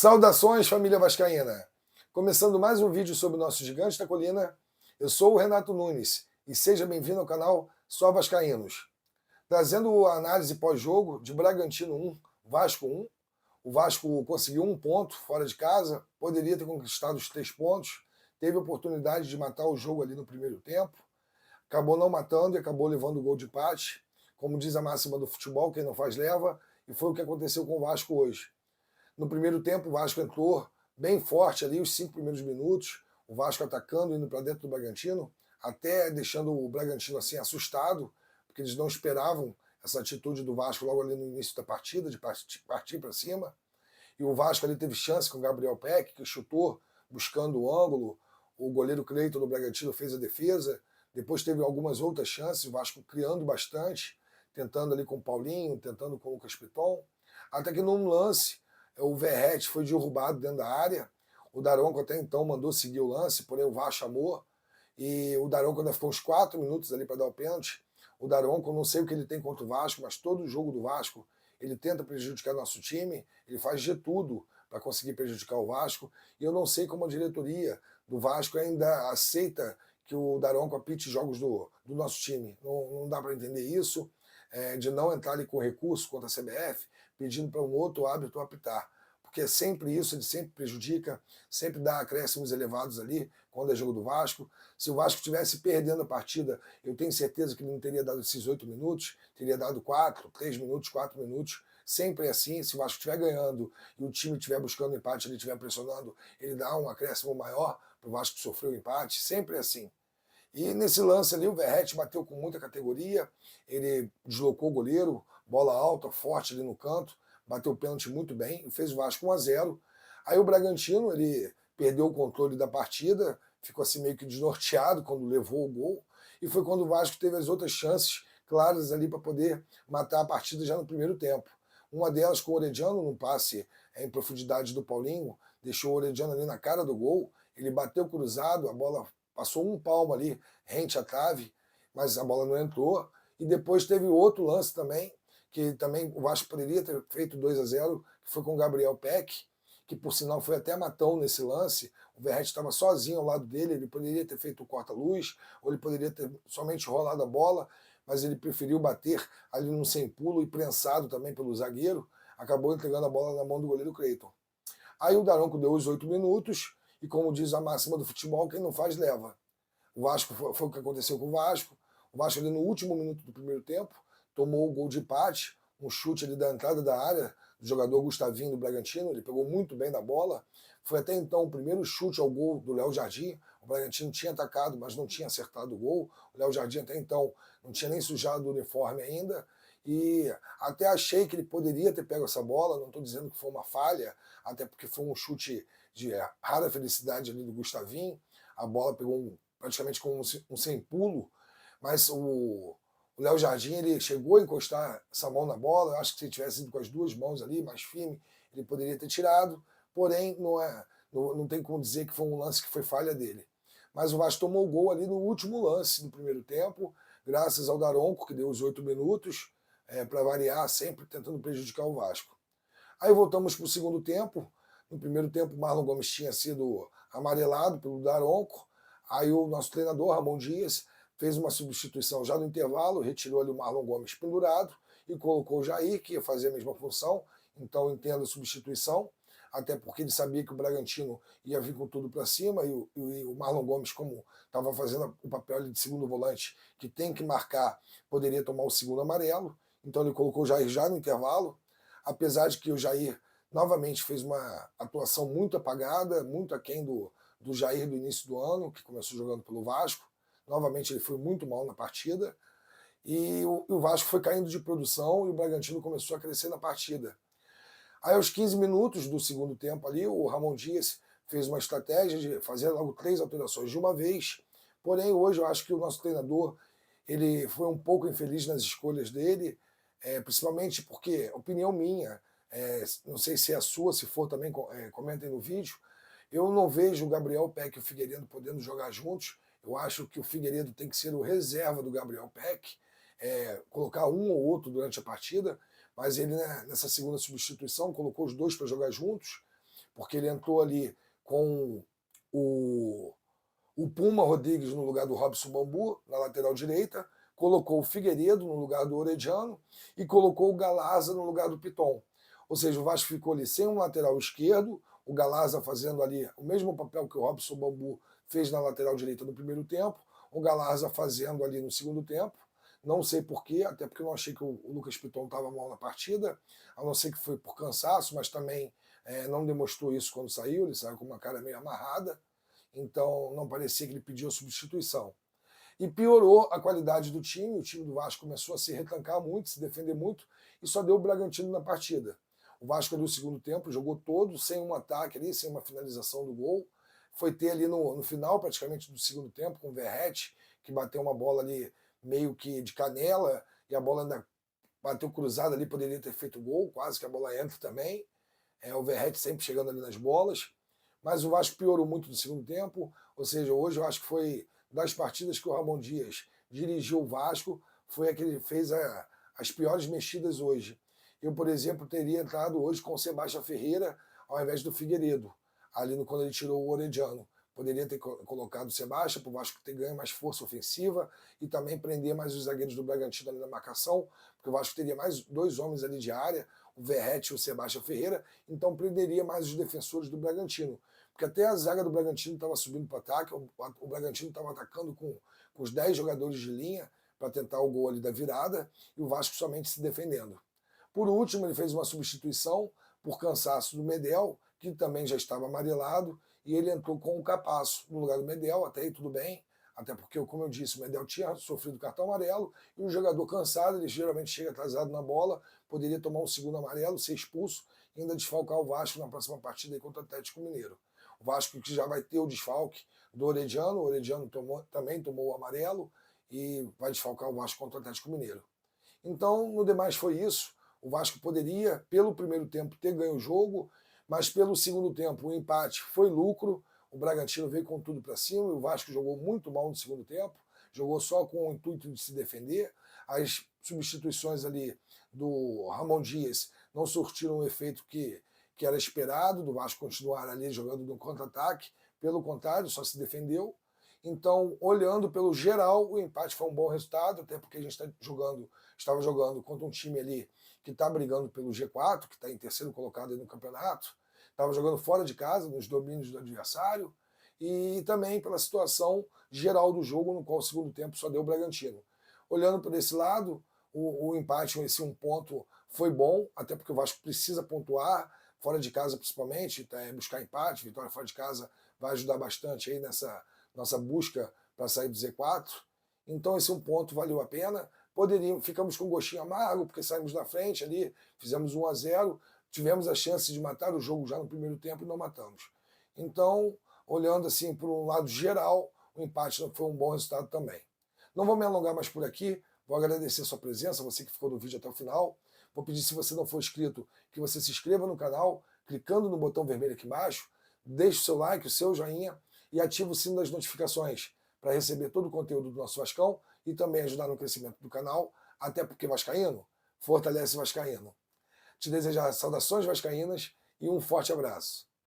Saudações, família vascaína! Começando mais um vídeo sobre o nosso gigante da colina, eu sou o Renato Nunes e seja bem-vindo ao canal Só Vascaínos. Trazendo a análise pós-jogo de Bragantino 1, Vasco 1. O Vasco conseguiu um ponto fora de casa, poderia ter conquistado os 3 pontos, teve a oportunidade de matar o jogo ali no primeiro tempo, acabou não matando e acabou levando o gol de empate. Como diz a máxima do futebol, quem não faz leva, e foi o que aconteceu com o Vasco hoje. No primeiro tempo, o Vasco entrou bem forte ali, os 5 primeiros minutos, o Vasco atacando, indo para dentro do Bragantino, até deixando o Bragantino assim assustado, porque eles não esperavam essa atitude do Vasco logo ali no início da partida, de partir para cima. E o Vasco ali teve chance com o Gabriel Peck, que chutou buscando o ângulo, o goleiro Cleiton do Bragantino fez a defesa, depois teve algumas outras chances, o Vasco criando bastante, tentando ali com o Paulinho, tentando com o Lucas Piton, até que num lance o Verratti foi derrubado dentro da área, o Daronco até então mandou seguir o lance, porém o VAR chamou, e o Daronco ainda ficou uns 4 minutos ali para dar o pênalti. O Daronco, não sei o que ele tem contra o Vasco, mas todo o jogo do Vasco ele tenta prejudicar nosso time, ele faz de tudo para conseguir prejudicar o Vasco, e eu não sei como a diretoria do Vasco ainda aceita que o Daronco apite jogos do nosso time. Não dá para entender isso, de não entrar ali com recurso contra a CBF, pedindo para um outro árbitro apitar. Porque é sempre isso, ele sempre prejudica, sempre dá acréscimos elevados ali, quando é jogo do Vasco. Se o Vasco estivesse perdendo a partida, eu tenho certeza que ele não teria dado esses 8 minutos, teria dado 4, 3 minutos, 4 minutos. Sempre é assim, se o Vasco estiver ganhando e o time estiver buscando empate, ele estiver pressionando, ele dá um acréscimo maior para o Vasco que sofreu o empate, sempre é assim. E nesse lance ali, o Verratti bateu com muita categoria, ele deslocou o goleiro, bola alta, forte ali no canto, bateu o pênalti muito bem e fez o Vasco 1-0. Aí o Bragantino, ele perdeu o controle da partida, ficou assim meio que desnorteado quando levou o gol, e foi quando o Vasco teve as outras chances claras ali para poder matar a partida já no primeiro tempo. Uma delas com o Orediano, num passe em profundidade do Paulinho, deixou o Orediano ali na cara do gol, ele bateu cruzado, a bola passou um palmo ali, rente à trave, mas a bola não entrou. E depois teve outro lance também, que também o Vasco poderia ter feito 2-0, que foi com o Gabriel Peck, que por sinal foi até matão nesse lance. O Verratti estava sozinho ao lado dele, ele poderia ter feito o corta-luz, ou ele poderia ter somente rolado a bola, mas ele preferiu bater ali num sem pulo e prensado também pelo zagueiro, acabou entregando a bola na mão do goleiro Cleiton. Aí o Daronco deu os 8 minutos, e como diz a máxima do futebol, quem não faz leva. O Vasco foi o que aconteceu com o Vasco. O Vasco ali no último minuto do primeiro tempo tomou o gol de empate, um chute ali da entrada da área do jogador Gustavinho do Bragantino, ele pegou muito bem na bola. Foi até então o primeiro chute ao gol do Léo Jardim. O Bragantino tinha atacado, mas não tinha acertado o gol. O Léo Jardim até então não tinha nem sujado o uniforme ainda. E até achei que ele poderia ter pego essa bola, não estou dizendo que foi uma falha, até porque foi um chute de rara felicidade ali do Gustavinho. A bola pegou praticamente com um sem pulo, mas o Léo Jardim ele chegou a encostar essa mão na bola. Eu acho que se ele tivesse ido com as 2 mãos ali, mais firme, ele poderia ter tirado, porém não tem como dizer que foi um lance que foi falha dele. Mas o Vasco tomou o gol ali no último lance do primeiro tempo, graças ao Daronco, que deu os 8 minutos, para variar, sempre tentando prejudicar o Vasco. Aí voltamos para o segundo tempo. No primeiro tempo, o Marlon Gomes tinha sido amarelado pelo Daronco. Aí o nosso treinador, Ramon Dias, fez uma substituição já no intervalo, retirou ali o Marlon Gomes pendurado e colocou o Jair, que ia fazer a mesma função. Então entendo a substituição, até porque ele sabia que o Bragantino ia vir com tudo para cima, e o Marlon Gomes, como estava fazendo o papel de segundo volante, que tem que marcar, poderia tomar o segundo amarelo. Então ele colocou o Jair já no intervalo, apesar de que o Jair novamente fez uma atuação muito apagada, muito aquém do Jair do início do ano, que começou jogando pelo Vasco. Novamente ele foi muito mal na partida, e o Vasco foi caindo de produção e o Bragantino começou a crescer na partida. Aí aos 15 minutos do segundo tempo ali, o Ramon Dias fez uma estratégia de fazer logo 3 alterações de uma vez, porém hoje eu acho que o nosso treinador ele foi um pouco infeliz nas escolhas dele, principalmente porque, opinião minha, não sei se é a sua, se for também comentem no vídeo, eu não vejo o Gabriel Peck e o Figueiredo podendo jogar juntos. Eu acho que o Figueiredo tem que ser o reserva do Gabriel Peck, colocar um ou outro durante a partida, mas ele, né, nessa segunda substituição, colocou os 2 para jogar juntos, porque ele entrou ali com o, o Puma Rodrigues no lugar do Robson Bambu, na lateral direita, colocou o Figueiredo no lugar do Orediano e colocou o Galaza no lugar do Piton. Ou seja, o Vasco ficou ali sem um lateral esquerdo, o Galaza fazendo ali o mesmo papel que o Robson Bambu fez na lateral direita no primeiro tempo, o Galaza fazendo ali no segundo tempo. Não sei porquê, até porque eu não achei que o Lucas Piton estava mal na partida, a não ser que foi por cansaço, mas também não demonstrou isso quando saiu, ele saiu com uma cara meio amarrada, então não parecia que ele pediu a substituição. E piorou a qualidade do time, o time do Vasco começou a se retancar muito, se defender muito, e só deu o Bragantino na partida. O Vasco ali no segundo tempo jogou todo, sem um ataque ali, sem uma finalização do gol. Foi ter ali no final, praticamente, do segundo tempo, com o Verratti, que bateu uma bola ali meio que de canela, e a bola ainda bateu cruzada ali, poderia ter feito gol, quase que a bola entra também. O Verratti sempre chegando ali nas bolas. Mas o Vasco piorou muito no segundo tempo, ou seja, hoje eu acho que foi das partidas que o Ramon Dias dirigiu o Vasco, foi a que ele fez as piores mexidas hoje. Eu, por exemplo, teria entrado hoje com o Sebastião Ferreira ao invés do Figueiredo, ali quando ele tirou o Orediano. Poderia ter colocado o Sebastião para o Vasco ter ganho mais força ofensiva e também prender mais os zagueiros do Bragantino ali na marcação, porque o Vasco teria mais 2 homens ali de área, o Verratti e o Sebastião Ferreira, então prenderia mais os defensores do Bragantino. Porque até a zaga do Bragantino estava subindo para o ataque, o Bragantino estava atacando com os 10 jogadores de linha para tentar o gol ali da virada, e o Vasco somente se defendendo. Por último, ele fez uma substituição por cansaço do Medel, que também já estava amarelado, e ele entrou com o Capasso no lugar do Medel, até aí tudo bem, até porque, como eu disse, o Medel tinha sofrido cartão amarelo, e um jogador cansado, ele geralmente chega atrasado na bola, poderia tomar um segundo amarelo, ser expulso, e ainda desfalcar o Vasco na próxima partida aí contra o Atlético Mineiro. O Vasco que já vai ter o desfalque do Orediano, o Orediano também tomou o amarelo, e vai desfalcar o Vasco contra o Atlético Mineiro. Então, no demais foi isso. O Vasco poderia, pelo primeiro tempo, ter ganho o jogo, mas pelo segundo tempo o empate foi lucro, o Bragantino veio com tudo para cima, e o Vasco jogou muito mal no segundo tempo, jogou só com o intuito de se defender, as substituições ali do Ramon Dias não surtiram o efeito que era esperado, do Vasco continuar ali jogando no contra-ataque, pelo contrário, só se defendeu. Então, olhando pelo geral, o empate foi um bom resultado, até porque a gente estava jogando contra um time ali que está brigando pelo G4, que está em terceiro colocado no campeonato, estava jogando fora de casa, nos domínios do adversário, e também pela situação geral do jogo, no qual o segundo tempo só deu o Bragantino. Olhando por esse lado, o empate, esse 1 ponto, foi bom, até porque o Vasco precisa pontuar, fora de casa principalmente, buscar empate, vitória fora de casa vai ajudar bastante aí nessa nossa busca para sair do Z4. Então esse 1 ponto valeu a pena. Ficamos com um gostinho amargo, porque saímos na frente ali, fizemos 1-0, tivemos a chance de matar o jogo já no primeiro tempo e não matamos. Então, olhando assim por um lado geral, o empate foi um bom resultado também. Não vou me alongar mais por aqui, vou agradecer a sua presença, você que ficou no vídeo até o final. Vou pedir, se você não for inscrito, que você se inscreva no canal, clicando no botão vermelho aqui embaixo, deixe o seu like, o seu joinha e ative o sino das notificações para receber todo o conteúdo do nosso Vascão e também ajudar no crescimento do canal, até porque Vascaíno fortalece Vascaíno. Te desejar saudações vascaínas e um forte abraço.